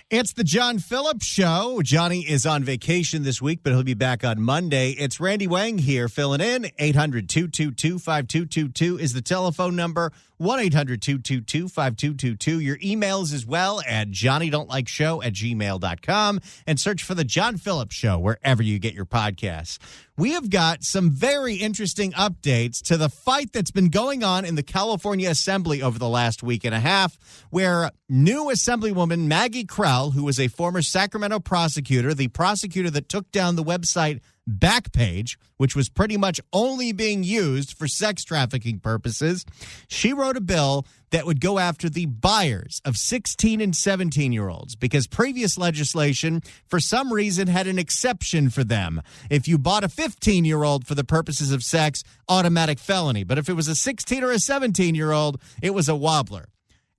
It's the John Phillips Show. Johnny is on vacation this week, but he'll be back on Monday. It's Randy Wang here filling in. 800-222-5222 is the telephone number. 1-800-222-5222. Your emails as well at johnnydon'tlikeshow@gmail.com. And search for the John Phillips Show wherever you get your podcasts. We have got some very interesting updates to the fight that's been going on in the California Assembly over the last week and a half, where new Assemblywoman Maggie Krell, who was a former Sacramento prosecutor, the prosecutor that took down the website Backpage, which was pretty much only being used for sex trafficking purposes, she wrote a bill that would go after the buyers of 16 and 17-year-olds because previous legislation, for some reason, had an exception for them. If you bought a 15-year-old for the purposes of sex, automatic felony. But if it was a 16 or a 17-year-old, it was a wobbler.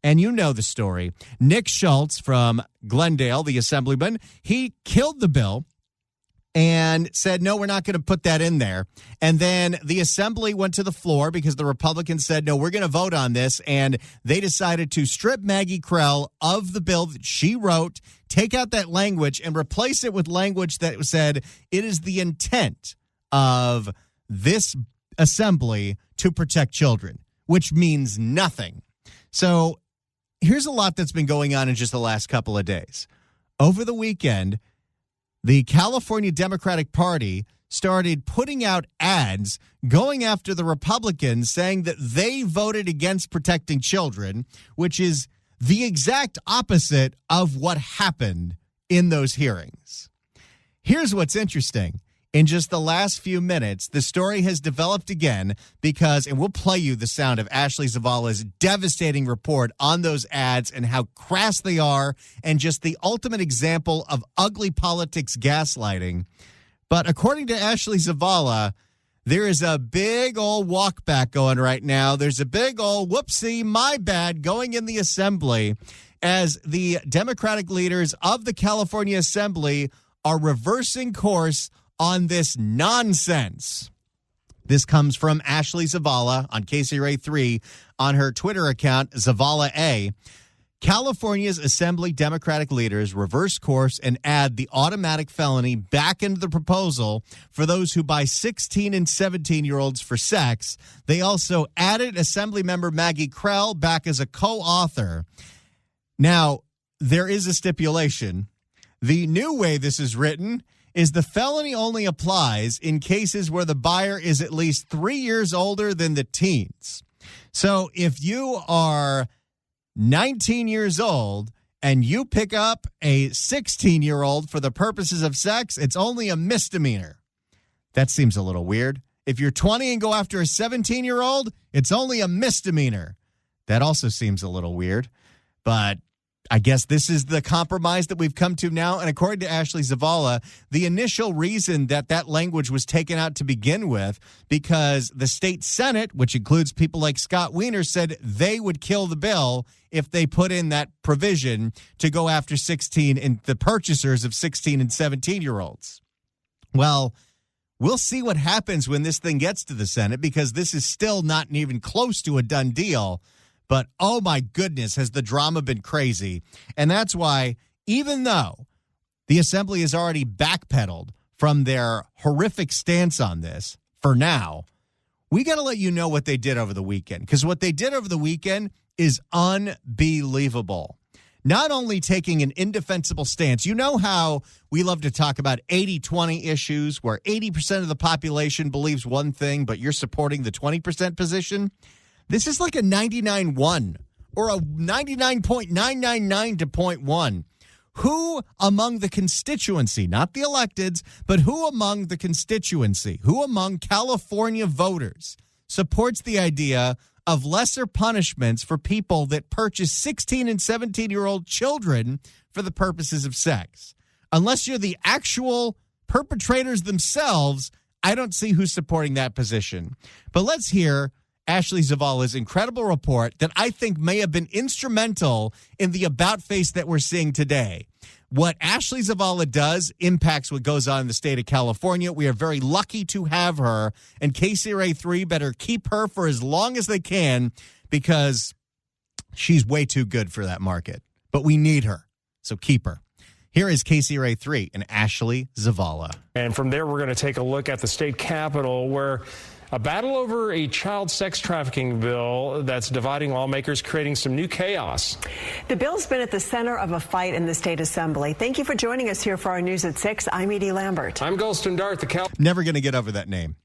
And you know the story. Nick Schultz from Glendale, the assemblyman, he killed the bill and said, no, we're not going to put that in there. And then the assembly went to the floor because the Republicans said, no, we're going to vote on this. And they decided to strip Maggie Krell of the bill that she wrote, take out that language, and replace it with language that said it is the intent of this assembly to protect children, which means nothing. So here's a lot that's been going on in just the last couple of days. Over the weekend, the California Democratic Party started putting out ads going after the Republicans, saying that they voted against protecting children, which is the exact opposite of what happened in those hearings. Here's what's interesting. In just the last few minutes, the story has developed again because, and we'll play you the sound of Ashley Zavala's devastating report on those ads and how crass they are and just the ultimate example of ugly politics gaslighting. But according to Ashley Zavala, there is a big old walk back going right now. There's a big old whoopsie, my bad, going in the assembly as the Democratic leaders of the California Assembly are reversing course on this nonsense. This comes from Ashley Zavala on KCRA 3 on her Twitter account, Zavala A. California's Assembly Democratic leaders reverse course and add the automatic felony back into the proposal for those who buy 16 and 17-year-olds for sex. They also added Assemblymember Maggie Krell back as a co-author. Now, there is a stipulation. The new way this is written is the felony only applies in cases where the buyer is at least 3 years older than the teens. So if you are 19 years old and you pick up a 16-year-old for the purposes of sex, it's only a misdemeanor. That seems a little weird. If you're 20 and go after a 17-year-old, it's only a misdemeanor. That also seems a little weird, but I guess this is the compromise that we've come to now. And according to Ashley Zavala, the initial reason that that language was taken out to begin with, because the state Senate, which includes people like Scott Wiener, said they would kill the bill if they put in that provision to go after 16 and the purchasers of 16 and 17-year-olds. Well, we'll see what happens when this thing gets to the Senate, because this is still not even close to a done deal. But, oh, my goodness, has the drama been crazy. And that's why, even though the Assembly has already backpedaled from their horrific stance on this for now, we got to let you know what they did over the weekend. Because what they did over the weekend is unbelievable. Not only taking an indefensible stance. You know how we love to talk about 80-20 issues where 80% of the population believes one thing, but you're supporting the 20% position? This is like a 99-1 or a 99.999 to 0.1. Who among the constituency, not the electeds, but who among the constituency, who among California voters supports the idea of lesser punishments for people that purchase 16 and 17-year-old children for the purposes of sex? Unless you're the actual perpetrators themselves, I don't see who's supporting that position. But let's hear Ashley Zavala's incredible report that I think may have been instrumental in the about-face that we're seeing today. What Ashley Zavala does impacts what goes on in the state of California. We are very lucky to have her, and KCRA 3 better keep her for as long as they can because she's way too good for that market. But we need her. So keep her. Here is KCRA 3 and Ashley Zavala. And from there, we're going to take a look at the state capitol, where a battle over a child sex trafficking bill that's dividing lawmakers, creating some new chaos. The bill's been at the center of a fight in the state assembly. Thank you for joining us here for our News at 6. I'm Edie Lambert. I'm Golston Dart, Never going to get over that name.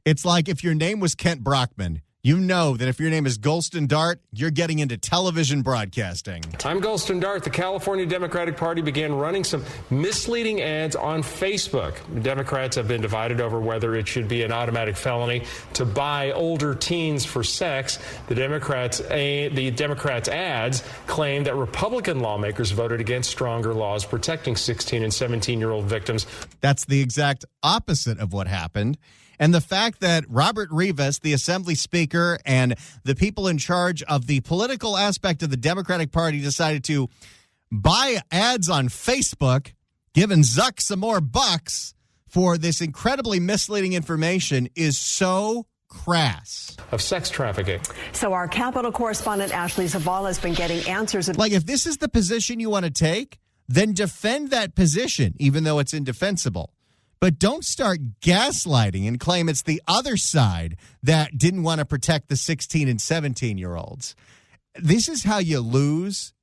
It's like if your name was Kent Brockman. You know that if your name is Golston Dart, you're getting into television broadcasting. I'm Golston Dart. The California Democratic Party began running some misleading ads on Facebook. Democrats have been divided over whether it should be an automatic felony to buy older teens for sex. The Democrats' ads claim that Republican lawmakers voted against stronger laws protecting 16 and 17-year-old victims. That's the exact opposite of what happened. And the fact that Robert Rivas, the Assembly Speaker, and the people in charge of the political aspect of the Democratic Party decided to buy ads on Facebook, giving Zuck some more bucks for this incredibly misleading information is so crass. Of sex trafficking. So our Capitol correspondent Ashley Zavala has been getting answers. Like, if this is the position you want to take, then defend that position, even though it's indefensible. But don't start gaslighting and claim it's the other side that didn't want to protect the 16 and 17-year-olds. This is how you lose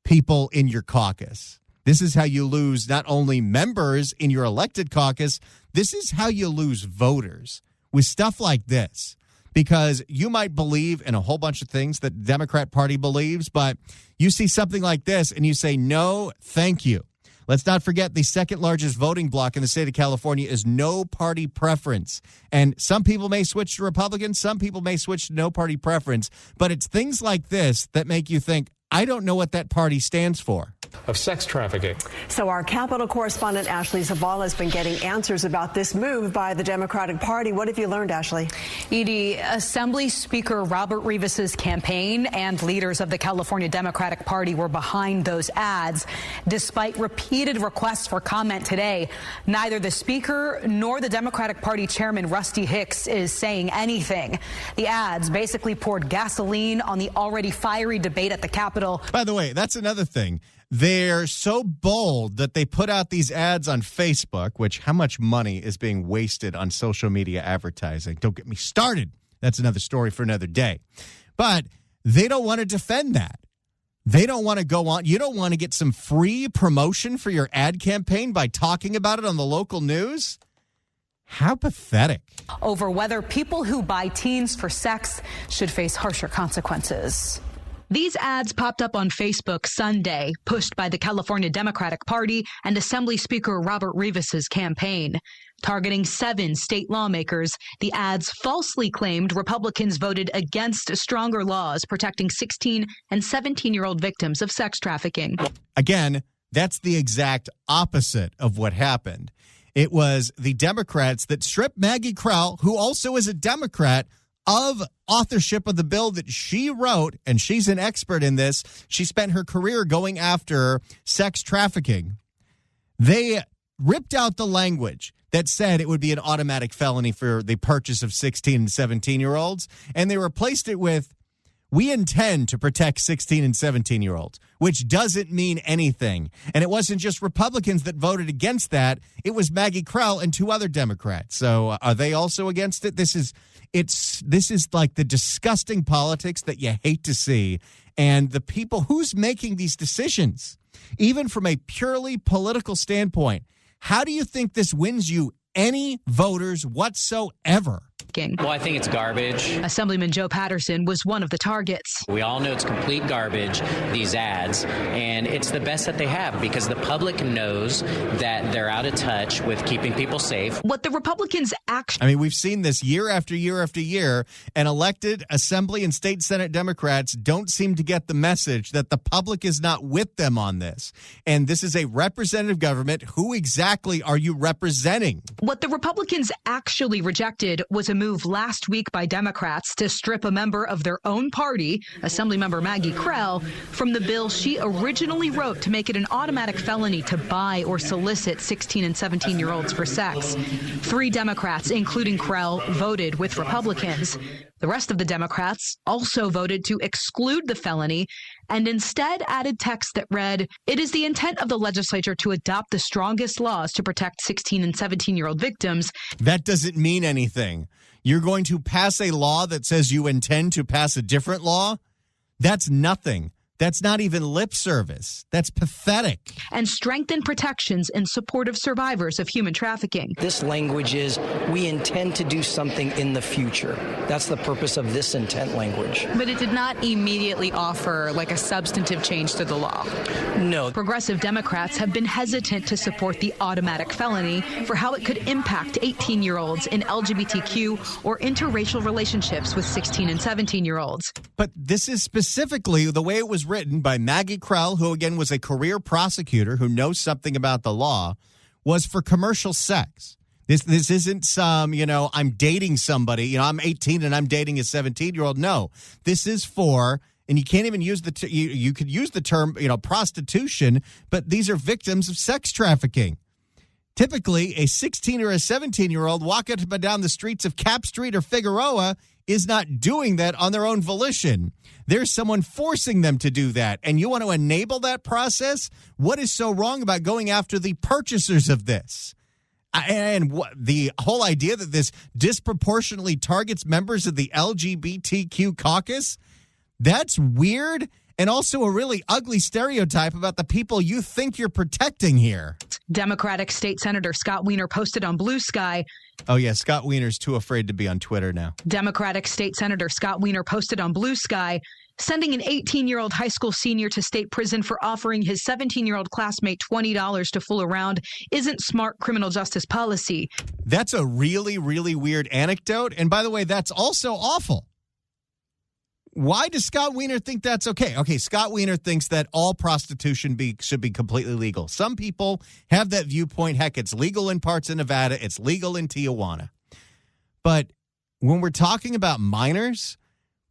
people in your caucus. This is how you lose not only members in your elected caucus, this is how you lose voters with stuff like this. Because you might believe in a whole bunch of things that the Democrat Party believes, but you see something like this and you say, no, thank you. Let's not forget the second largest voting bloc in the state of California is no party preference. And some people may switch to Republicans, some people may switch to no party preference. But it's things like this that make you think, I don't know what that party stands for. Of sex trafficking. So our Capitol correspondent Ashley Zavala has been getting answers about this move by the Democratic Party. What have you learned, Ashley? Edie, Assembly Speaker Robert Rivas's campaign and leaders of the California Democratic Party were behind those ads. Despite repeated requests for comment today, neither the Speaker nor the Democratic Party Chairman Rusty Hicks is saying anything. The ads basically poured gasoline on the already fiery debate at the Capitol. By the way, that's another thing. They're so bold that they put out these ads on Facebook, which how much money is being wasted on social media advertising? Don't get me started. That's another story for another day. But they don't want to defend that. They don't want to go on. You don't want to get some free promotion for your ad campaign by talking about it on the local news? How pathetic. Over whether people who buy teens for sex should face harsher consequences. These ads popped up on Facebook Sunday, pushed by the California Democratic Party and Assembly Speaker Robert Rivas's campaign. Targeting 7 state lawmakers, the ads falsely claimed Republicans voted against stronger laws protecting 16 and 17-year-old victims of sex trafficking. Again, that's the exact opposite of what happened. It was the Democrats that stripped Maggie Krell, who also is a Democrat, of authorship of the bill that she wrote, and she's an expert in this. She spent her career going after sex trafficking. They ripped out the language that said it would be an automatic felony for the purchase of 16 and 17-year-olds, and they replaced it with, we intend to protect 16 and 17-year-olds, which doesn't mean anything. And it wasn't just Republicans that voted against that. It was Maggie Krell and 2 other Democrats. So are they also against it? This is like the disgusting politics that you hate to see. And the people, who's making these decisions, even from a purely political standpoint, how do you think this wins you any voters whatsoever? Well, I think it's garbage. Assemblyman Joe Patterson was one of the targets. We all know it's complete garbage, these ads, and it's the best that they have because the public knows that they're out of touch with keeping people safe. What the Republicans actually... we've seen this year after year after year, and elected Assembly and State Senate Democrats don't seem to get the message that the public is not with them on this. And this is a representative government. Who exactly are you representing? What the Republicans actually rejected was a move last week by Democrats to strip a member of their own party, Assemblymember Maggie Krell, from the bill she originally wrote to make it an automatic felony to buy or solicit 16 and 17-year-olds for sex. 3 Democrats, including Krell, voted with Republicans. The rest of the Democrats also voted to exclude the felony and instead added text that read, "It is the intent of the legislature to adopt the strongest laws to protect 16 and 17-year-old victims." That doesn't mean anything. You're going to pass a law that says you intend to pass a different law? That's nothing. That's not even lip service. That's pathetic. And strengthen protections in support of survivors of human trafficking. This language is, we intend to do something in the future. That's the purpose of this intent language. But it did not immediately offer like a substantive change to the law. No. Progressive Democrats have been hesitant to support the automatic felony for how it could impact 18-year-olds in LGBTQ or interracial relationships with 16 and 17-year-olds. But this is specifically the way it was written by Maggie Krell, who again was a career prosecutor who knows something about the law, was for commercial sex. This isn't some, I'm dating somebody, I'm 18 and I'm dating a 17-year-old. No, this is for, and you can't even use you could use the term, prostitution, but these are victims of sex trafficking. Typically, a 16 or a 17-year-old walking up and down the streets of Cap Street or Figueroa is not doing that on their own volition. There's someone forcing them to do that. And you want to enable that process? What is so wrong about going after the purchasers of this? And the whole idea that this disproportionately targets members of the LGBTQ caucus, that's weird. And also a really ugly stereotype about the people you think you're protecting here. Democratic State Senator Scott Wiener posted on Blue Sky. Oh, yeah, Scott Wiener's too afraid to be on Twitter now. Democratic State Senator Scott Wiener posted on Blue Sky, sending an 18-year-old high school senior to state prison for offering his 17-year-old classmate $20 to fool around isn't smart criminal justice policy. That's a really, really weird anecdote. And by the way, that's also awful. Why does Scott Wiener think that's okay? Okay, Scott Wiener thinks that all prostitution should be completely legal. Some people have that viewpoint. Heck, it's legal in parts of Nevada. It's legal in Tijuana. But when we're talking about minors,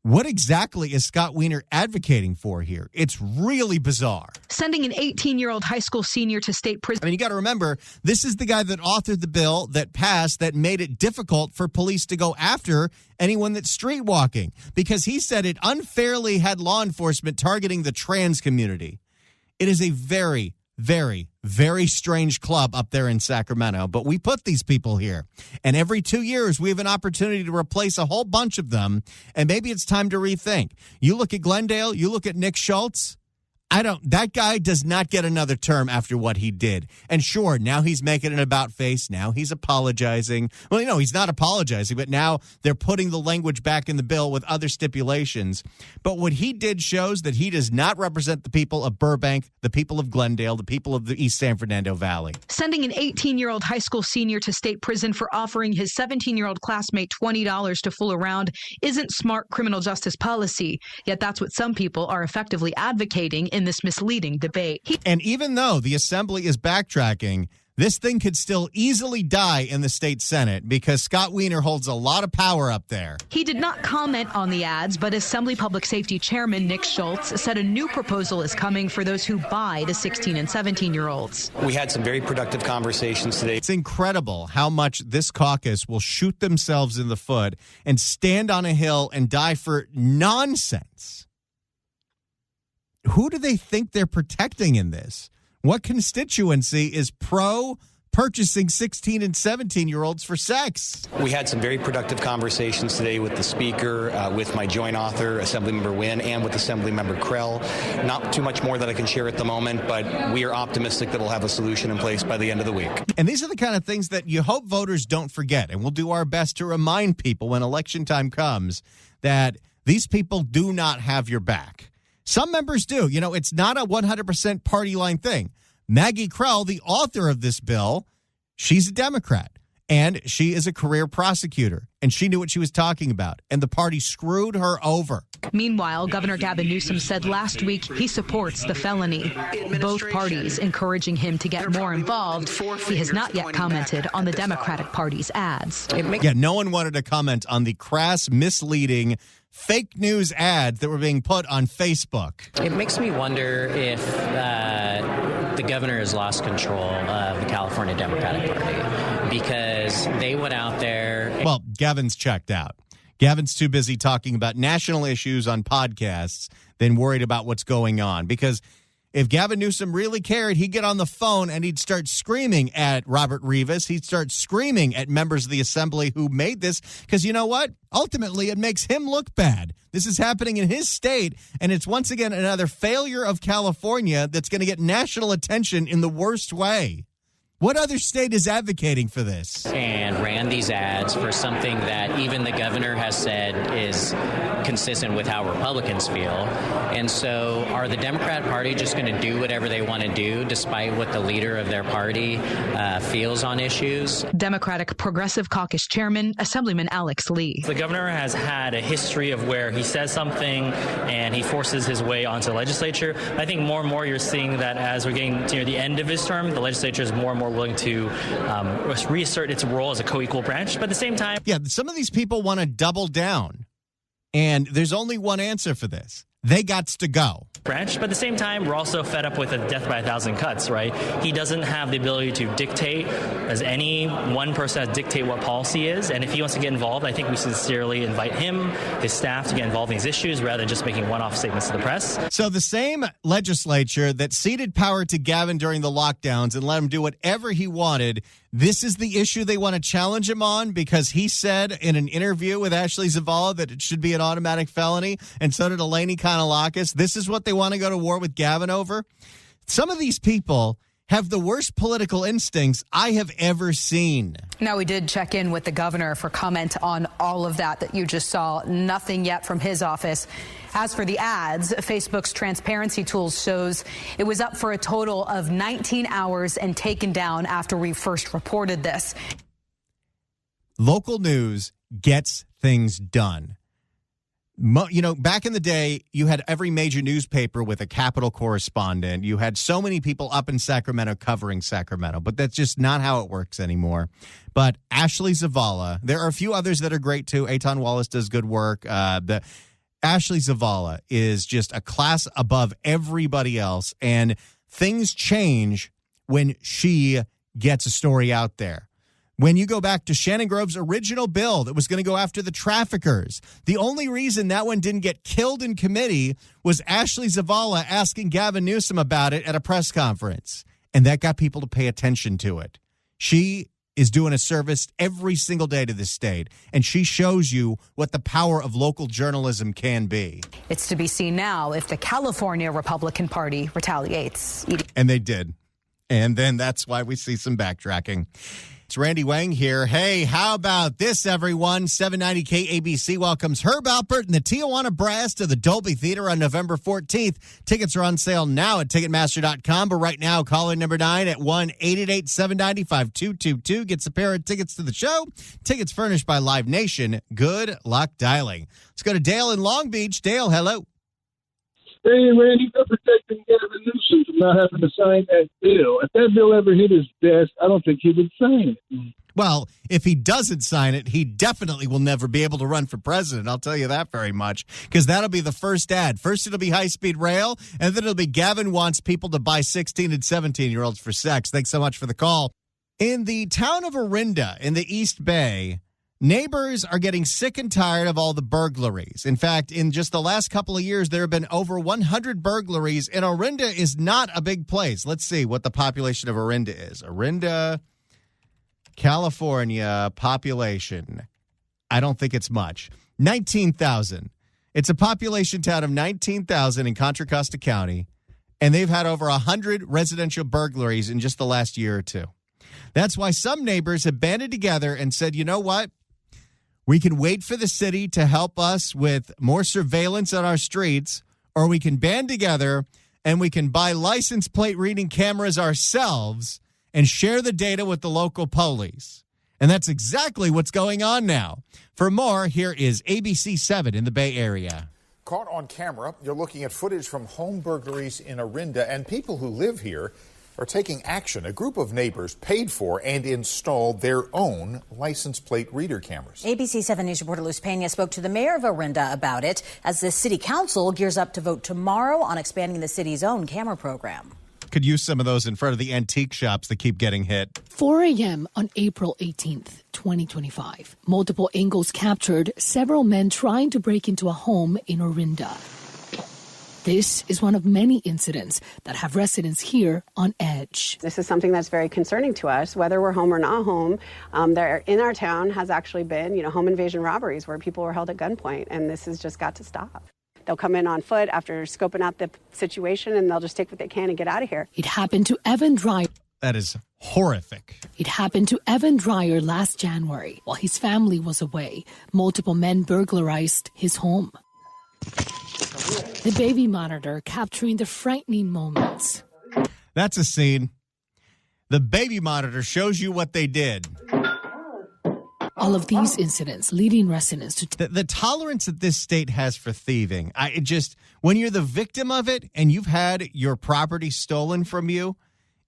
what exactly is Scott Wiener advocating for here? It's really bizarre. Sending an 18-year-old high school senior to state prison. I mean, you got to remember, this is the guy that authored the bill that passed that made it difficult for police to go after anyone that's street walking because he said it unfairly had law enforcement targeting the trans community. It is a very, very, very strange club up there in Sacramento, but we put these people here. And every 2 years, we have an opportunity to replace a whole bunch of them, and maybe it's time to rethink. You look at Glendale, you look at Nick Schultz. That guy does not get another term after what he did. And sure, now he's making an about face. Now he's apologizing. Well, he's not apologizing, but now they're putting the language back in the bill with other stipulations. But what he did shows that he does not represent the people of Burbank, the people of Glendale, the people of the East San Fernando Valley. Sending an 18-year-old high school senior to state prison for offering his 17-year-old classmate $20 to fool around isn't smart criminal justice policy. Yet that's what some people are effectively advocating in this misleading debate. And even though the assembly is backtracking, this thing could still easily die in the state Senate because Scott Wiener holds a lot of power up there. He did not comment on the ads, but Assembly Public Safety Chairman Nick Schultz said a new proposal is coming for those who buy the 16 and 17-year-olds. We had some very productive conversations today. It's incredible how much this caucus will shoot themselves in the foot and stand on a hill and die for nonsense. Who do they think they're protecting in this? What constituency is pro-purchasing 16 and 17-year-olds for sex? We had some very productive conversations today with the Speaker, with my joint author, Assemblymember Wynn, and with Assemblymember Krell. Not too much more that I can share at the moment, but we are optimistic that we'll have a solution in place by the end of the week. And these are the kind of things that you hope voters don't forget, and we'll do our best to remind people when election time comes that these people do not have your back. Some members do. It's not a 100% party line thing. Maggie Krell, the author of this bill, she's a Democrat, and she is a career prosecutor, and she knew what she was talking about, and the party screwed her over. Meanwhile, Governor Gavin Newsom said last week he supports the felony, both parties encouraging him to get more involved. He has not yet commented on the Democratic Party's ads. No one wanted to comment on the crass, misleading, fake news ads that were being put on Facebook. It makes me wonder if the governor has lost control of the California Democratic Party because they went out there. Well, Gavin's checked out. Gavin's too busy talking about national issues on podcasts than worried about what's going on. Because if Gavin Newsom really cared, he'd get on the phone and he'd start screaming at Robert Rivas. He'd start screaming at members of the assembly who made this. Because you know what? Ultimately, it makes him look bad. This is happening in his state, and it's once again another failure of California that's going to get national attention in the worst way. What other state is advocating for this? And ran these ads for something that even the governor has said is consistent with how Republicans feel. And so are the Democrat Party just going to do whatever they want to do despite what the leader of their party feels on issues? Democratic Progressive Caucus Chairman, Assemblyman Alex Lee. The governor has had a history of where he says something and he forces his way onto the legislature. I think more and more you're seeing that as we're getting near the end of his term, the legislature is more and more willing to reassert its role as a co-equal branch. But at the same time... Yeah, some of these people want to double down. And there's only one answer for this. They gots to go. Branch, but at the same time, we're also fed up with a death by 1,000 cuts, right? He doesn't have the ability to dictate, as any one person has dictate what policy is. And if he wants to get involved, I think we sincerely invite him, his staff, to get involved in these issues rather than just making one-off statements to the press. So the same legislature that ceded power to Gavin during the lockdowns and let him do whatever he wanted, this is the issue they want to challenge him on because he said in an interview with Ashley Zavala that it should be an automatic felony, and so did Eleni Kanalakis. This is what they want to go to war with Gavin over. Some of these people have the worst political instincts I have ever seen. Now, we did check in with the governor for comment on all of that you just saw. Nothing yet from his office. As for the ads, Facebook's transparency tools shows it was up for a total of 19 hours and taken down after we first reported this. Local news gets things done. You know, back in the day, you had every major newspaper with a Capitol correspondent. You had so many people up in Sacramento covering Sacramento, but that's just not how it works anymore. But Ashley Zavala, there are a few others that are great too. Eitan Wallace does good work. Ashley Zavala is just a class above everybody else, and things change when she gets a story out there. When you go back to Shannon Grove's original bill that was going to go after the traffickers, the only reason that one didn't get killed in committee was Ashley Zavala asking Gavin Newsom about it at a press conference. And that got people to pay attention to it. She is doing a service every single day to this state, and she shows you what the power of local journalism can be. It's to be seen now if the California Republican Party retaliates. And they did. And then that's why we see some backtracking. It's Randy Wang here. Hey, how about this, everyone? 790 KABC welcomes Herb Alpert and the Tijuana Brass to the Dolby Theater on November 14th. Tickets are on sale now at Ticketmaster.com, but right now, caller number 9 at 1-888-790-5222 gets a pair of tickets to the show. Tickets furnished by Live Nation. Good luck dialing. Let's go to Dale in Long Beach. Dale, hello. Hey, Randy, they're protecting Gavin Newsom from not having to sign that bill. If that bill ever hit his desk, I don't think he would sign it. Well, if he doesn't sign it, he definitely will never be able to run for president. I'll tell you that very much, because that'll be the first ad. First, it'll be high-speed rail, and then it'll be Gavin wants people to buy 16 and 17-year-olds for sex. Thanks so much for the call. In the town of Orinda in the East Bay, neighbors are getting sick and tired of all the burglaries. In fact, in just the last couple of years, there have been over 100 burglaries, and Orinda is not a big place. Let's see what the population of Orinda is. Orinda, California population. I don't think it's much. 19,000. It's a population town of 19,000 in Contra Costa County, and they've had over 100 residential burglaries in just the last year or two. That's why some neighbors have banded together and said, you know what? We can wait for the city to help us with more surveillance on our streets, or we can band together and we can buy license plate reading cameras ourselves and share the data with the local police. And that's exactly what's going on now. For more, here is ABC 7 in the Bay Area. Caught on camera, you're looking at footage from home burglaries in Orinda, and people who live here are taking action. A group of neighbors paid for and installed their own license plate reader cameras. ABC 7 News reporter Luz Pena spoke to the mayor of Orinda about it as the city council gears up to vote tomorrow on expanding the city's own camera program. Could use some of those in front of the antique shops that keep getting hit. 4 a.m. on April 18th, 2025. Multiple angles captured several men trying to break into a home in Orinda. This is one of many incidents that have residents here on edge. This is something that's very concerning to us, whether we're home or not home. There in our town has actually been, home invasion robberies where people were held at gunpoint, and this has just got to stop. They'll come in on foot after scoping out the situation, and they'll just take what they can and get out of here. It happened to Evan Dreyer. That is horrific. It happened to Evan Dreyer last January while his family was away. Multiple men burglarized his home. The baby monitor capturing the frightening moments. That's a scene. The baby monitor shows you what they did. All of these incidents leading residents to... The tolerance that this state has for thieving, when you're the victim of it and you've had your property stolen from you,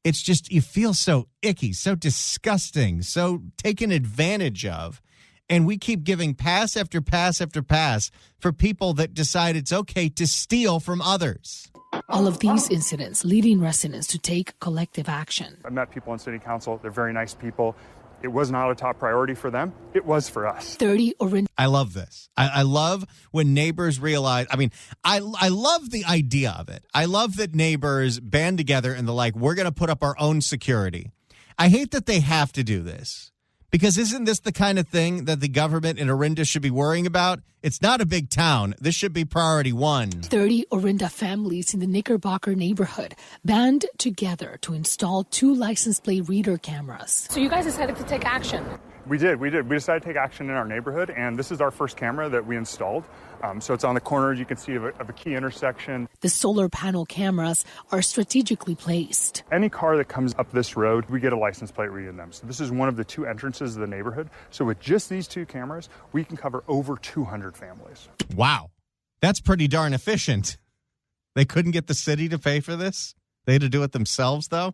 it's just, you feel so icky, so disgusting, so taken advantage of. And we keep giving pass after pass after pass for people that decide it's okay to steal from others. All of these incidents leading residents to take collective action. I met people in city council. They're very nice people. It was not a top priority for them. It was for us. 30 Orinda. I love this. I love when neighbors realize, I love the idea of it. I love that neighbors band together and they're like, we're going to put up our own security. I hate that they have to do this. Because isn't this the kind of thing that the government in Orinda should be worrying about? It's not a big town. This should be priority one. 30 Orinda families in the Knickerbocker neighborhood band together to install 2 license plate reader cameras. So you guys decided to take action. We did. We decided to take action in our neighborhood, and this is our first camera that we installed. So it's on the corner, you can see, of a key intersection. The solar panel cameras are strategically placed. Any car that comes up this road, we get a license plate reading them. So this is one of the 2 entrances of the neighborhood. So with just these 2 cameras, we can cover over 200 families. Wow. That's pretty darn efficient. They couldn't get the city to pay for this? They had to do it themselves, though?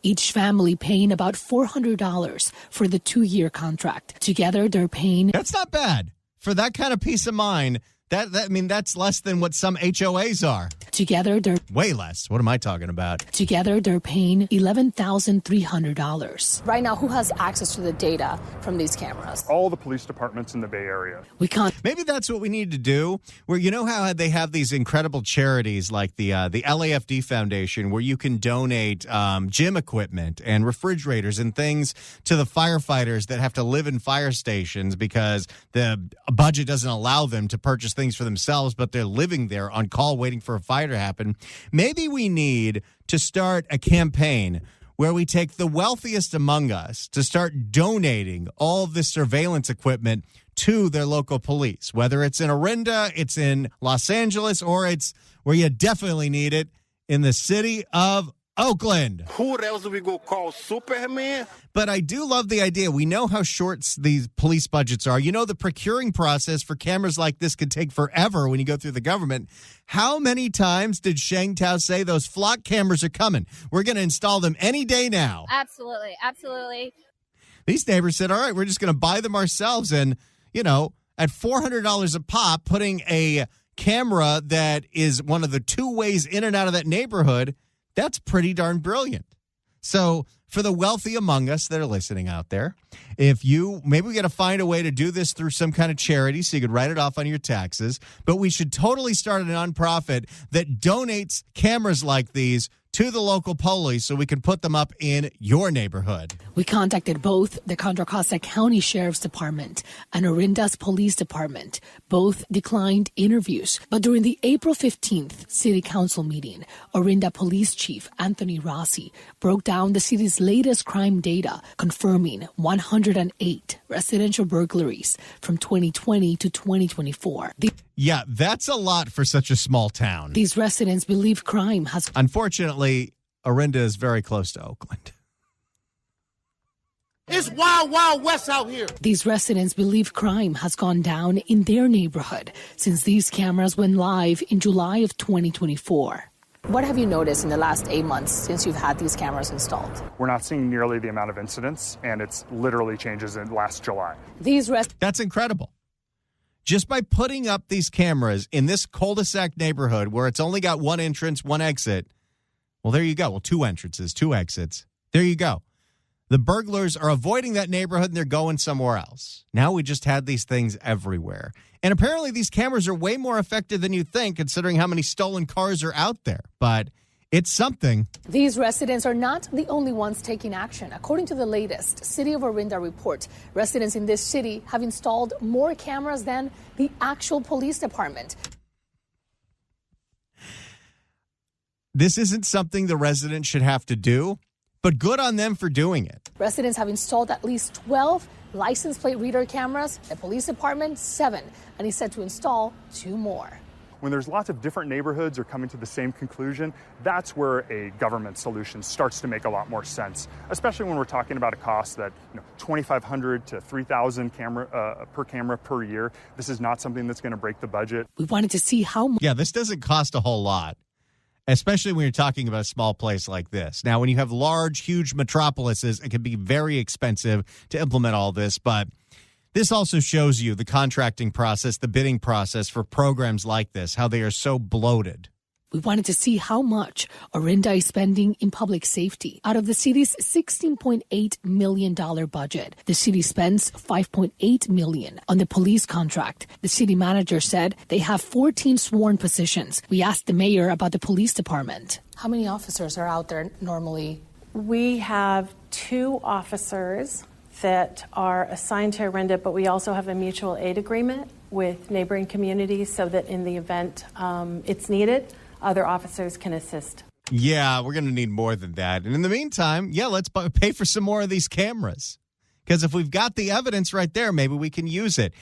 Each family paying about $400 for the 2-year contract. Together, they're paying... That's not bad. For that kind of peace of mind, that's less than what some HOAs are. Together, they're... Way less. What am I talking about? Together, they're paying $11,300. Right now, who has access to the data from these cameras? All the police departments in the Bay Area. We can't... Maybe that's what we need to do, where you know how they have these incredible charities like the LAFD Foundation, where you can donate gym equipment and refrigerators and things to the firefighters that have to live in fire stations because the budget doesn't allow them to purchase things for themselves, but they're living there on call waiting for a fire to happen. Maybe we need to start a campaign where we take the wealthiest among us to start donating all of this surveillance equipment to their local police, whether it's in Orinda, it's in Los Angeles, or it's where you definitely need it in the city of Oakland. Who else do we go call? Superman? But I do love the idea. We know how short these police budgets are. You know, the procuring process for cameras like this could take forever when you go through the government. How many times did Sheng Tao say those flock cameras are coming? We're going to install them any day now. Absolutely. Absolutely. These neighbors said, all right, we're just going to buy them ourselves. And, at $400 a pop, putting a camera that is one of the 2 ways in and out of that neighborhood, that's pretty darn brilliant. So for the wealthy among us that are listening out there, maybe we got to find a way to do this through some kind of charity so you could write it off on your taxes. But we should totally start a nonprofit that donates cameras like these to the local police so we can put them up in your neighborhood. We contacted both the Contra Costa County Sheriff's Department and Orinda's Police Department. Both declined interviews. But during the April 15th City Council meeting, Orinda Police Chief Anthony Rossi broke down the city's latest crime data, confirming 108 residential burglaries from 2020 to 2024. Yeah, that's a lot for such a small town. These residents believe crime has... Unfortunately, Orinda is very close to Oakland. It's wild, wild west out here. These residents believe crime has gone down in their neighborhood since these cameras went live in July of 2024. What have you noticed in the last 8 months since you've had these cameras installed? We're not seeing nearly the amount of incidents, and it's literally changes in last July. That's incredible. Just by putting up these cameras in this cul-de-sac neighborhood where it's only got 1 entrance, 1 exit, Well, there you go. Well, 2 entrances, 2 exits. There you go. The burglars are avoiding that neighborhood and they're going somewhere else. Now we just had these things everywhere. And apparently these cameras are way more effective than you think, considering how many stolen cars are out there. But it's something. These residents are not the only ones taking action. According to the latest City of Orinda report, residents in this city have installed more cameras than the actual police department. This isn't something the residents should have to do, but good on them for doing it. Residents have installed at least 12 license plate reader cameras, the police department 7, and he's set to install 2 more. When there's lots of different neighborhoods are coming to the same conclusion, that's where a government solution starts to make a lot more sense, especially when we're talking about a cost that $2,500 to $3,000 per camera per year. This is not something that's going to break the budget. We wanted to see how much. Yeah, this doesn't cost a whole lot, especially when you're talking about a small place like this. Now, when you have large, huge metropolises, it can be very expensive to implement all this, but this also shows you the contracting process, the bidding process for programs like this, how they are so bloated. We wanted to see how much Orinda is spending in public safety. Out of the city's $16.8 million budget, the city spends $5.8 million on the police contract. The city manager said they have 14 sworn positions. We asked the mayor about the police department. How many officers are out there normally? We have 2 officers that are assigned to Orinda, but we also have a mutual aid agreement with neighboring communities so that in the event it's needed, other officers can assist. Yeah, we're going to need more than that. And in the meantime, let's pay for some more of these cameras. Because if we've got the evidence right there, maybe we can use it.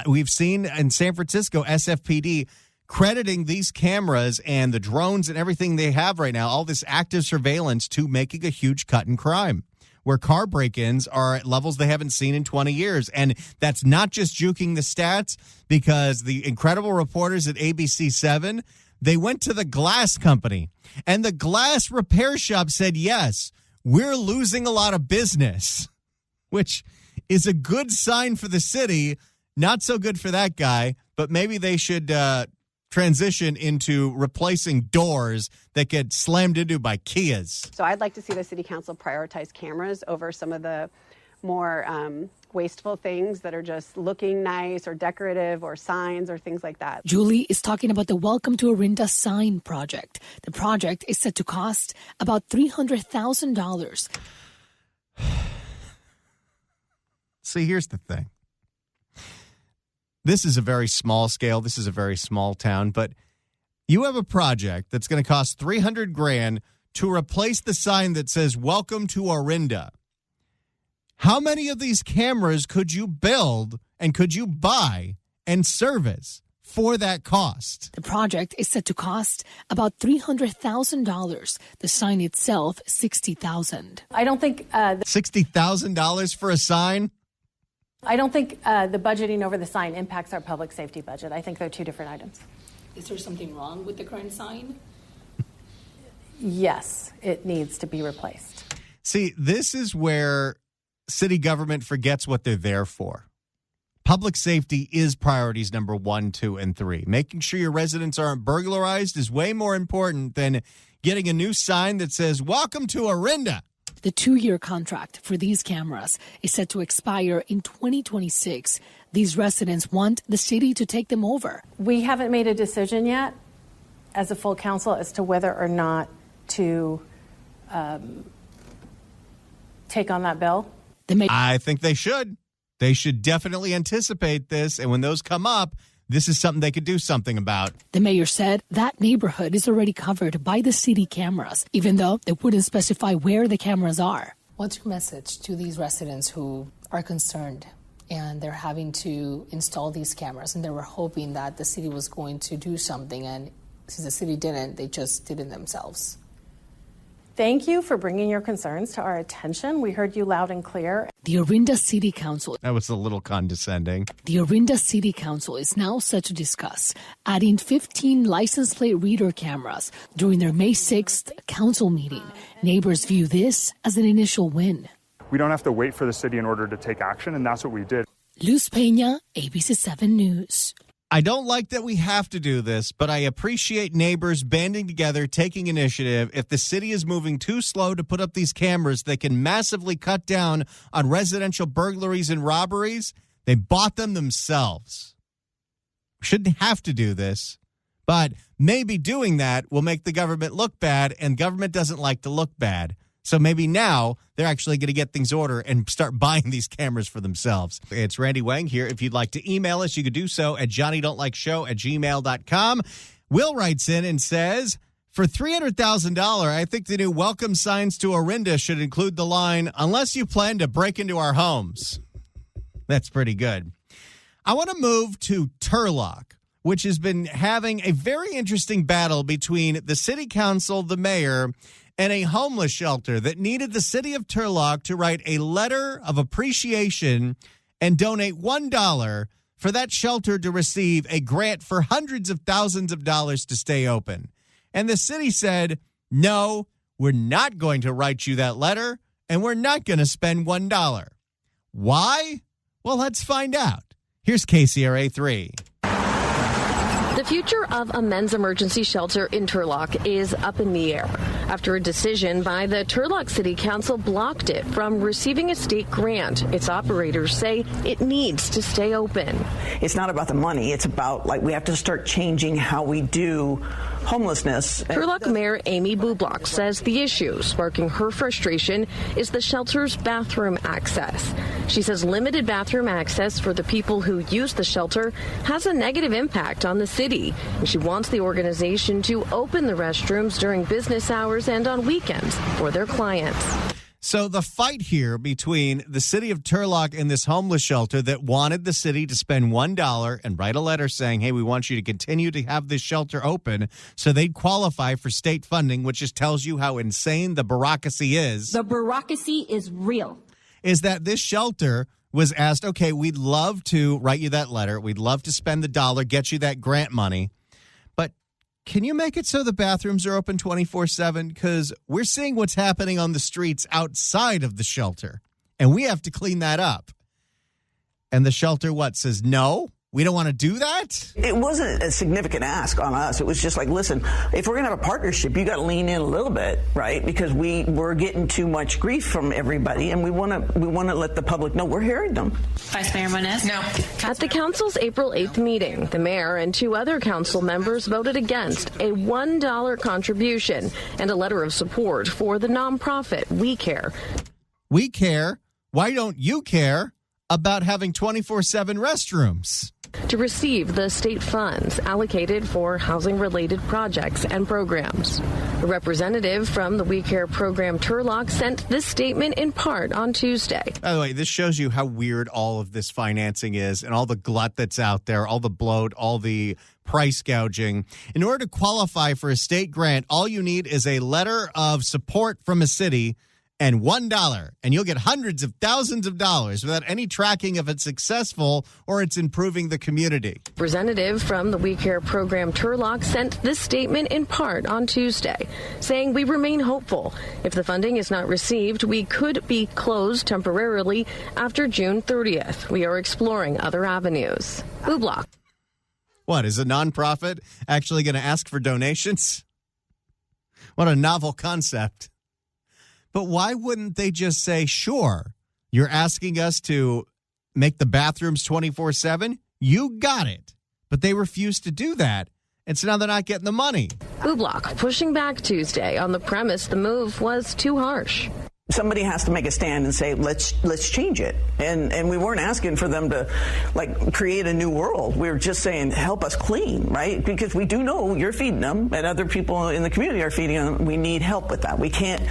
We've seen in San Francisco, SFPD crediting these cameras and the drones and everything they have right now, all this active surveillance, to making a huge cut in crime, where car break-ins are at levels they haven't seen in 20 years. And that's not just juking the stats, because the incredible reporters at ABC7, they went to the glass company, and the glass repair shop said, yes, we're losing a lot of business, which is a good sign for the city. Not so good for that guy, but maybe they should transition into replacing doors that get slammed into by Kias. So I'd like to see the city council prioritize cameras over some of the more wasteful things that are just looking nice or decorative, or signs or things like that. Julie is talking about the Welcome to Orinda sign project. The project is set to cost about $300,000. See, here's the thing. This is a very small scale. This is a very small town, but you have a project that's going to cost $300,000 to replace the sign that says "Welcome to Orinda." How many of these cameras could you build and could you buy and service for that cost? The project is set to cost about $300,000. The sign itself, $60,000. I don't think $60,000 for a sign? I don't think the budgeting over the sign impacts our public safety budget. I think they're 2 different items. Is there something wrong with the current sign? Yes, it needs to be replaced. See, this is where city government forgets what they're there for. Public safety is priorities number 1, 2, and 3. Making sure your residents aren't burglarized is way more important than getting a new sign that says, "Welcome to Orinda." The 2-year contract for these cameras is set to expire in 2026. These residents want the city to take them over. We haven't made a decision yet as a full council as to whether or not to take on that bill. I think they should. They should definitely anticipate this. And when those come up, this is something they could do something about. The mayor said that neighborhood is already covered by the city cameras, even though they wouldn't specify where the cameras are. What's your message to these residents who are concerned and they're having to install these cameras, and they were hoping that the city was going to do something, and since the city didn't, they just did it themselves? Thank you for bringing your concerns to our attention. We heard you loud and clear. The Orinda City Council. That was a little condescending. The Orinda City Council is now set to discuss adding 15 license plate reader cameras during their May 6th council meeting. Neighbors view this as an initial win. We don't have to wait for the city in order to take action, and that's what we did. Luz Peña, ABC7 News. I don't like that we have to do this, but I appreciate neighbors banding together, taking initiative. If the city is moving too slow to put up these cameras that can massively cut down on residential burglaries and robberies, they bought them themselves. Shouldn't have to do this, but maybe doing that will make the government look bad, and government doesn't like to look bad. So maybe now they're actually going to get things ordered and start buying these cameras for themselves. It's Randy Wang here. If you'd like to email us, you could do so at johnnydontlikeshow@gmail.com. Will writes in and says, for $300,000, I think the new welcome signs to Orinda should include the line, unless you plan to break into our homes. That's pretty good. I want to move to Turlock, which has been having a very interesting battle between the city council, the mayor, and a homeless shelter that needed the city of Turlock to write a letter of appreciation and donate $1 for that shelter to receive a grant for hundreds of thousands of dollars to stay open. And the city said, no, we're not going to write you that letter, and we're not going to spend $1. Why? Well, let's find out. Here's KCRA 3. The future of a men's emergency shelter in Turlock is up in the air after a decision by the Turlock City Council blocked it from receiving a state grant. Its operators say it needs to stay open. It's not about the money. It's about, we have to start changing how we do homelessness. Turlock Mayor Amy Bublock says the issue sparking her frustration is the shelter's bathroom access. She says limited bathroom access for the people who use the shelter has a negative impact on the city. And she wants the organization to open the restrooms during business hours and on weekends for their clients. So the fight here between the city of Turlock and this homeless shelter that wanted the city to spend $1 and write a letter saying, hey, we want you to continue to have this shelter open so they'd qualify for state funding, which just tells you how insane the bureaucracy is. The bureaucracy is real. Is that this shelter was asked, okay, we'd love to write you that letter. We'd love to spend the $1, get you that grant money. But can you make it so the bathrooms are open 24/7? Because we're seeing what's happening on the streets outside of the shelter, and we have to clean that up. And the shelter, says no? We don't want to do that? It wasn't a significant ask on us. It was just listen, if we're going to have a partnership, you got to lean in a little bit, right? Because we're getting too much grief from everybody, and we want to let the public know we're hearing them. Vice Mayor Moniz? No. At the council's April 8th meeting, the mayor and 2 other council members voted against a $1 contribution and a letter of support for the nonprofit We Care. We care? Why don't you care about having 24/7 restrooms? To receive the state funds allocated for housing-related projects and programs. A representative from the We Care program Turlock sent this statement in part on Tuesday. By the way, this shows you how weird all of this financing is and all the glut that's out there, all the bloat, all the price gouging. In order to qualify for a state grant, all you need is a letter of support from a city and $1, and you'll get hundreds of thousands of dollars without any tracking if it's successful or it's improving the community. Representative from the We Care program Turlock sent this statement in part on Tuesday, saying we remain hopeful. If the funding is not received, we could be closed temporarily after June 30th. We are exploring other avenues. Bublock. What, is a nonprofit actually going to ask for donations? What a novel concept. But why wouldn't they just say, sure, you're asking us to make the bathrooms 24/7? You got it. But they refused to do that. And so now they're not getting the money. Bublock pushing back Tuesday on the premise the move was too harsh. Somebody has to make a stand and say, let's change it. And we weren't asking for them to create a new world. We were just saying, help us clean, right? Because we do know you're feeding them and other people in the community are feeding them. We need help with that. We can't.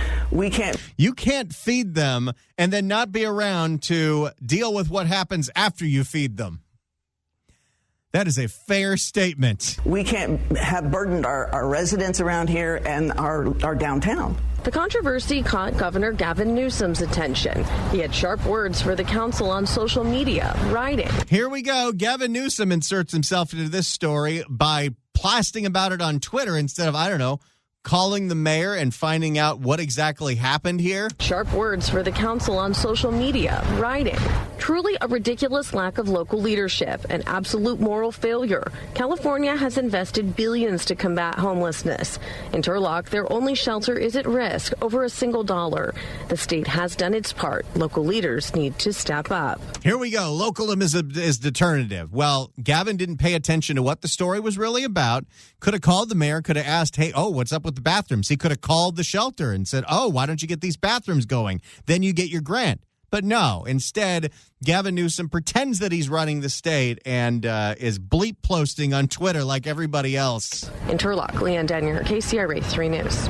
You can't feed them and then not be around to deal with what happens after you feed them. That is a fair statement. We can't have burdened our residents around here and our downtown. The controversy caught Governor Gavin Newsom's attention. He had sharp words for the council on social media, writing. Here we go. Gavin Newsom inserts himself into this story by blasting about it on Twitter instead of, calling the mayor and finding out what exactly happened here. Sharp words for the council on social media, writing, truly a ridiculous lack of local leadership, an absolute moral failure. California has invested billions to combat homelessness. In Turlock, their only shelter is at risk, over a single dollar. The state has done its part. Local leaders need to step up. Here we go. Localism is determinative. Well, Gavin didn't pay attention to what the story was really about. Could have called the mayor, could have asked, hey, what's up with the bathrooms? He could have called the shelter and said, why don't you get these bathrooms going? Then you get your grant. But no, instead, Gavin Newsom pretends that he's running the state and is bleep posting on Twitter like everybody else. In Turlock, Leanne Denyer, KCRA 3 News.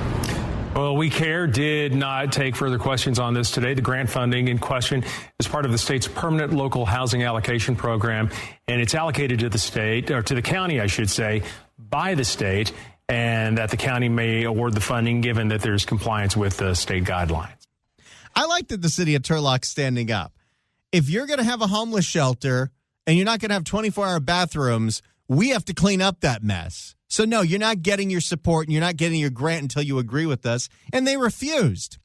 Well, We Care did not take further questions on this today. The grant funding in question is part of the state's permanent local housing allocation program, and it's allocated to the state, or to the county, I should say, by the state, and that the county may award the funding given that there's compliance with the state guidelines. I like that the city of Turlock's standing up. If you're going to have a homeless shelter and you're not going to have 24-hour bathrooms, we have to clean up that mess. So, no, you're not getting your support and you're not getting your grant until you agree with us. And they refused.